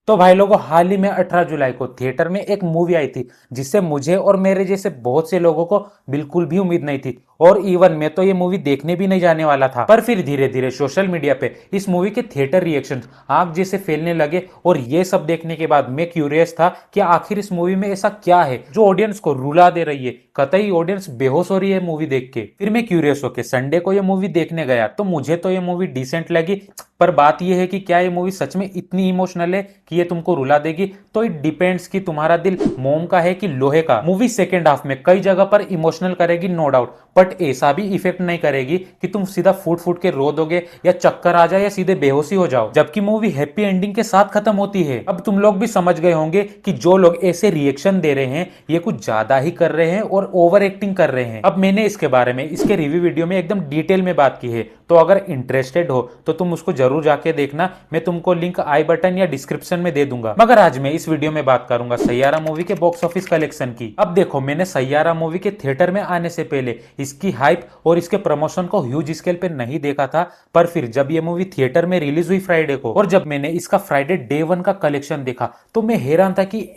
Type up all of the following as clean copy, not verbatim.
तो भाई लोगों, हाल ही में 18 जुलाई को थिएटर में एक मूवी आई थी जिससे मुझे और मेरे जैसे बहुत से लोगों को बिल्कुल भी उम्मीद नहीं थी। और इवन मैं तो ये मूवी देखने भी नहीं जाने वाला था, पर फिर धीरे धीरे सोशल मीडिया पे इस मूवी के थिएटर रिएक्शन आग जैसे फैलने लगे। और ये सब देखने के बाद मैं क्यूरियस था कि आखिर इस मूवी में ऐसा क्या है जो ऑडियंस को रुला दे रही है। कतई ऑडियंस बेहोश हो रही है मूवी देख के। फिर मैं क्यूरियस होकर संडे को ये मूवी देखने गया तो मुझे तो ये मूवी डिसेंट लगी। पर बात यह है कि क्या ये मूवी सच में इतनी इमोशनल है कि ये तुमको रुला देगी? तो इट डिपेंड्स कि तुम्हारा दिल मोम का है कि लोहे का। मूवी सेकेंड हाफ में कई जगह पर इमोशनल करेगी नो डाउट, बट ऐसा भी इफेक्ट नहीं करेगी कि तुम सीधा फूट फूट के रो दोगे या चक्कर आ जाए या सीधे बेहोशी हो जाओ। जबकि मूवी हैप्पी एंडिंग के साथ खत्म होती है। अब तुम लोग भी समझ गए होंगे कि जो लोग ऐसे रिएक्शन दे रहे हैं ये कुछ ज्यादा ही कर रहे हैं और ओवर एक्टिंग कर रहे हैं। अब मैंने इसके बारे में इसके रिव्यू वीडियो में एकदम डिटेल में बात की है, तो अगर इंटरेस्टेड हो तो तुम उसको जरूर जाके देखना। मैं तुमको लिंक आई बटन या डिस्क्रिप्शन में दे दूंगा। मगर आज मैं इस वीडियो में बात करूंगा सैयारा मूवी के बॉक्स ऑफिस कलेक्शन की। अब देखो, मैंने सैयारा मूवी के थिएटर में आने से पहले इसकी हाइप और इसके प्रमोशन को ह्यूज स्केल पे नहीं देखा था। पर फिर जब ये मूवी थिएटर में रिलीज हुई फ्राइडे को, और जब मैंने इसका फ्राइडे डे 1 का कलेक्शन देखा तो मैं हैरान था कि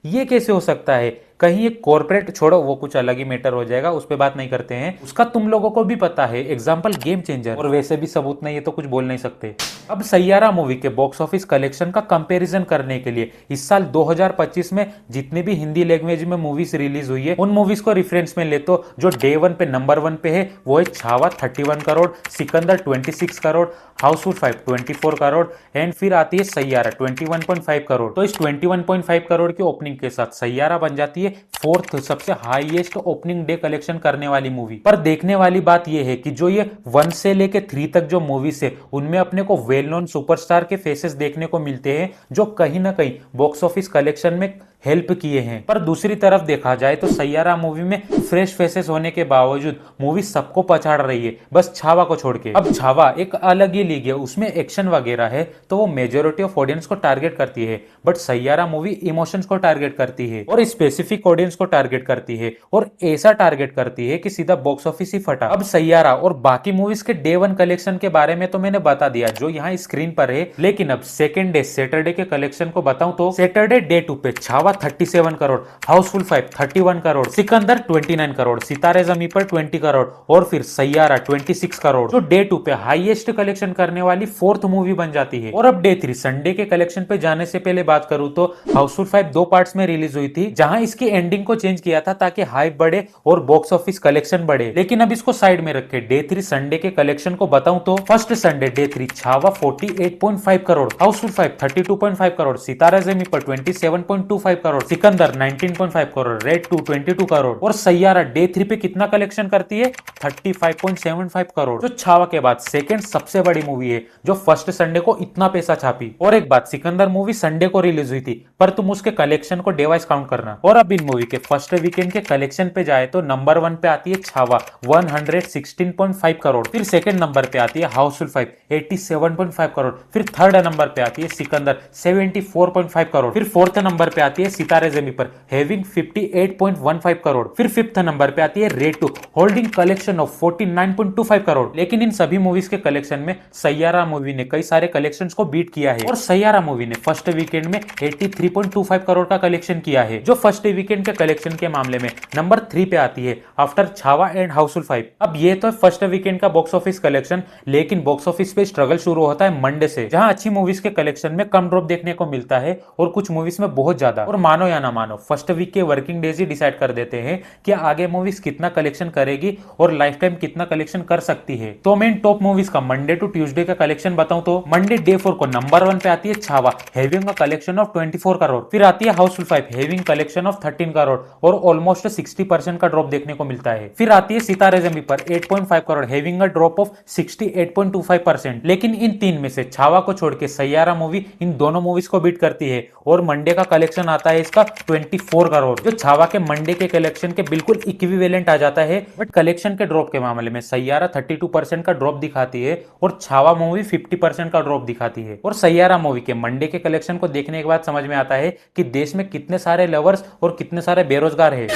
ये कैसे हो सकता है। कहीं ये कॉर्पोरेट छोड़ो, वो कुछ अलग ही मैटर हो जाएगा, उस पर बात नहीं करते हैं। उसका तुम लोगों को भी पता है, एग्जाम्पल गेम चेंजर। और वैसे भी सबूत नहीं है तो कुछ बोल नहीं सकते। अब सैयारा मूवी के बॉक्स ऑफिस कलेक्शन का कंपैरिजन करने के लिए इस साल 2025 में जितनी भी हिंदी लैंग्वेज में मूवीज रिलीज हुई है उन मूवीज को रेफरेंस में ले तो जो डे 1 पे नंबर 1 पे है वो है छावा 31 करोड़, सिकंदर 26 करोड़, हाउसफुल 5 24 करोड़ एंड फिर आती है सैयारा 21.5 करोड़। तो इस 21.5 करोड़ की ओपनिंग के साथ सैयारा बन जाती है फोर्थ सबसे हाईएस्ट ओपनिंग डे कलेक्शन करने वाली मूवी। पर देखने वाली बात यह है कि जो ये 1 से लेके 3 तक जो मूवीज है उनमें अपने को वेल नोन सुपरस्टार के फेसेस देखने को मिलते हैं जो कहीं ना कहीं बॉक्स ऑफिस कलेक्शन में हेल्प किए हैं। पर दूसरी तरफ देखा जाए तो सैयारा मूवी में फ्रेश फेसेस होने के बावजूद मूवी सबको पछाड़ रही है, बस छावा को छोड़ के। अब छावा एक अलग ही लीग है, उसमें एक्शन वगैरह है तो वो मेजोरिटी ऑफ ऑडियंस को टारगेट करती है। बट सैयारा मूवी इमोशंस को टारगेट करती है और स्पेसिफिक ऑडियंस को टारगेट करती है, और ऐसा टारगेट करती है कि सीधा बॉक्स ऑफिस ही फटा। अब सैयारा और बाकी मूवीज के डे 1 कलेक्शन के बारे में तो मैंने बता दिया जो यहाँ स्क्रीन पर है, लेकिन अब सेकेंड डे सैटरडे के कलेक्शन को बताऊं तो सैटरडे डे 2 पे छावा 37 करोड़, हाउसफुल 5 31 करोड़, सिकंदर 29 करोड़, सितारे जमी पर 20 करोड़ और फिर सैयारा 26 करोड़, जो डे 2 पे हाईएस्ट कलेक्शन करने वाली फोर्थ मूवी बन जाती है। और अब डे 3 संडे के कलेक्शन पे जाने से पहले बात करूं तो हाउसफुल 5 2 पार्ट्स में रिलीज हुई थी, जहां इसकी एंडिंग को चेंज किया था ताकि हाइप बढ़े और बॉक्स ऑफिस कलेक्शन बढ़े। लेकिन अब इसको साइड में रखे डे 3 संडे के कलेक्शन को बताऊं तो first Sunday day 3 Chhaava 48.5 crore, Housefull 5 32.5 crore, Sitaare Zameen Par 27.25 crore, Sikandar 19.5 crore, Raid 2 22 crore और सैयारा डे 3 पे कितना कलेक्शन करती है 35.75 करोड़, जो छावा के बाद सेकंड सबसे बड़ी मूवी है जो फर्स्ट संडे को इतना पैसा छापी। और एक बात, सिकंदर मूवी संडे को रिलीज हुई थी पर तुम उसके कलेक्शन को डे वाइज काउंट करना। और अब इन मूवी के फर्स्ट वीकेंड के कलेक्शन पे जाए तो नंबर 1 पे आती है छावा 116.5 करोड़, फिर सेकंड नंबर पे आती है हाउसफुल 5 87.5 करोड़, फिर थर्ड नंबर पे आती है सिकंदर 74.5 करोड़, फिर फोर्थ नंबर पे आती है सितारे जमी पर हैविंग 58.15 करोड़, फिर फिफ्थ नंबर पे आती है red 2 holding collection of 49.25 crore. लेकिन इन सभी मूवीज के कलेक्शन में सैयारा मूवी ने कई सारे कलेक्शंस को बीट किया है और सैयारा मूवी ने फर्स्ट वीकेंड में 83.25 करोड़ का कलेक्शन किया है, जो फर्स्ट वीकेंड के कलेक्शन के मामले में नंबर 3 पे आती है आफ्टर छावा एंड हाउसफुल 5। अब ये तो फर्स्ट वीकेंड का बॉक्स ऑफिस कलेक्शन, लेकिन बॉक्स ऑफिस पे स्ट्रगल शुरू होता है मंडे से, जहां अच्छी मूवीज के कलेक्शन में कम ड्रॉप देखने को मिलता है और कुछ मूवीज में बहुत ज्यादा। और मानो या ना मानो फर्स्ट वीक के वर्किंग डेज ही डिसाइड कर देते हैं कि आगे मूवीज कितना कलेक्शन करेगी और लाइफ टाइम कितना कलेक्शन कर सकती है। तो मैं टॉप मूवीज का मंडे टू ट्यूसडे का कलेक्शन बताऊं तो मंडे डे 4 को नंबर 1 पे आती है Chhaava having a collection of 24 crore, फिर आती है Housefull 5 having collection of 13 crore और ऑलमोस्ट 60% का ड्रॉप देखने को मिलता है। फिर आती है सितारे जमी पर 8.5 crore having a drop of 68.25%। लेकिन इन तीन में से छावा को छोड़ के सैयारा मूवी इन दोनों मूवीज को बीट करती है और मंडे का कलेक्शन आता आता है इसका 24 करोड़, जो छावा के मंडे के कलेक्शन के बिल्कुल इक्विवेलेंट आ जाता है। बट कलेक्शन के ड्रॉप के मामले में सैयारा 32% का ड्रॉप दिखाती है और छावा मूवी 50% का ड्रॉप दिखाती है। और सैयारा मूवी के मंडे के कलेक्शन को देखने के बाद समझ में आता है कि देश में कितने सारे लवर्स और कितने सारे बेरोजगार है।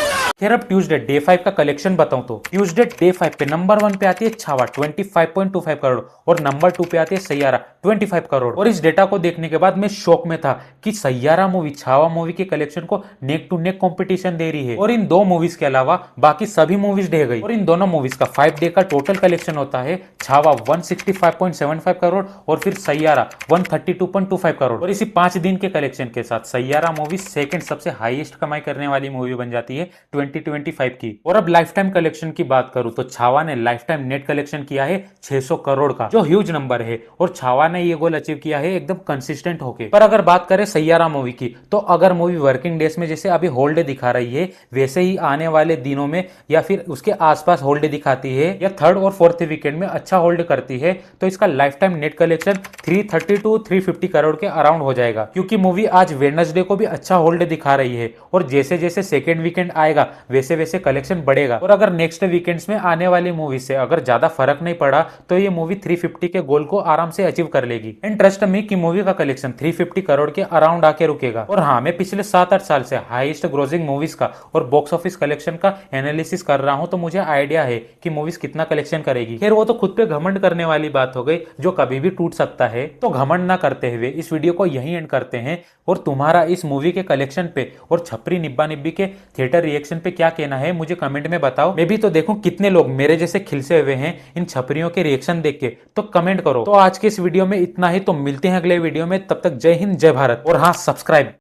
खैर अब ट्यूसडे डे 5 का कलेक्शन बताऊं तो ट्यूसडे डे 5 पे नंबर 1 पे आती है छावा 25.25 करोड़ और नंबर 2 पे आती है सैयारा 25 करोड़। और इस डेटा को देखने के बाद मैं शॉक में था कि सैयारा मूवी छावा मूवी के कलेक्शन को नेक टू नेक कंपटीशन दे रही है और इन दो मूवीज के अलावा बाकी सभी मूवीज ढह गई। और इन दोनों मूवीज का 5 डे का टोटल कलेक्शन होता है छावा 165.75 करोड़ और फिर सैयारा 132.25 करोड़। और इसी 5 दिन के कलेक्शन के साथ सैयारा मूवी सेकंड सबसे हाईएस्ट कमाई करने वाली मूवी बन जाती है 2025 की। और अब लाइफ टाइम कलेक्शन की बात करूं तो छावा ने लाइफ टाइम नेट कलेक्शन किया है 600 करोड़ का, जो ह्यूज नंबर है और छावा ने ये गोल अचीव किया है एकदम कंसिस्टेंट होके। पर अगर बात करें सैयारा मूवी की तो अगर मूवी वर्किंग डेज में जैसे अभी होल्डे दिखा रही है वैसे ही आने वाले दिनों में या फिर उसके आसपास होल्डे दिखाती है या थर्ड और फोर्थ वीकेंड में अच्छा होल्ड करती है तो इसका lifetime net collection 330 to 350 crore के अराउंड हो जाएगा। क्योंकि मूवी आज वेडनेसडे को भी अच्छा होल्ड दिखा रही है और जैसे जैसे सेकेंड वीकेंड आएगा वैसे वैसे कलेक्शन बढ़ेगा। और अगर नेक्स्ट वीकेंड्स में आने वाली मूवी से अगर ज्यादा फर्क नहीं पड़ा तो ये मूवी 350 के गोल को आराम से अचीव कर लेगी। एंड ट्रस्ट मी कि मूवी का कलेक्शन 350 करोड़ के अराउंड आके रुकेगा। और हाँ, मैं पिछले 7-8 साल से हाईएस्ट ग्रोसिंग मूवीज का और बॉक्स ऑफिस कलेक्शन का एनालिसिस कर रहा हूं तो मुझे आइडिया है कि मूवीज कितना कलेक्शन करेगी। खैर वो तो खुद पे घमंड करने वाली बात हो गई जो कभी भी टूट सकता है। तो घमंड ना करते हुए इस वीडियो को यहीं एंड करते हैं और तुम्हारा इस मूवी के कलेक्शन पे और छपरी निब्बा निब्बी के थिएटर रिएक्शन पे क्या कहना है मुझे कमेंट में बताओ। मैं भी तो देखूं कितने लोग मेरे जैसे खिलसे हुए हैं इन छपरियों के रिएक्शन देख के, तो कमेंट करो। तो आज के इस वीडियो में इतना ही, तो मिलते हैं अगले वीडियो में, तब तक जय हिंद जय भारत और हाँ सब्सक्राइब।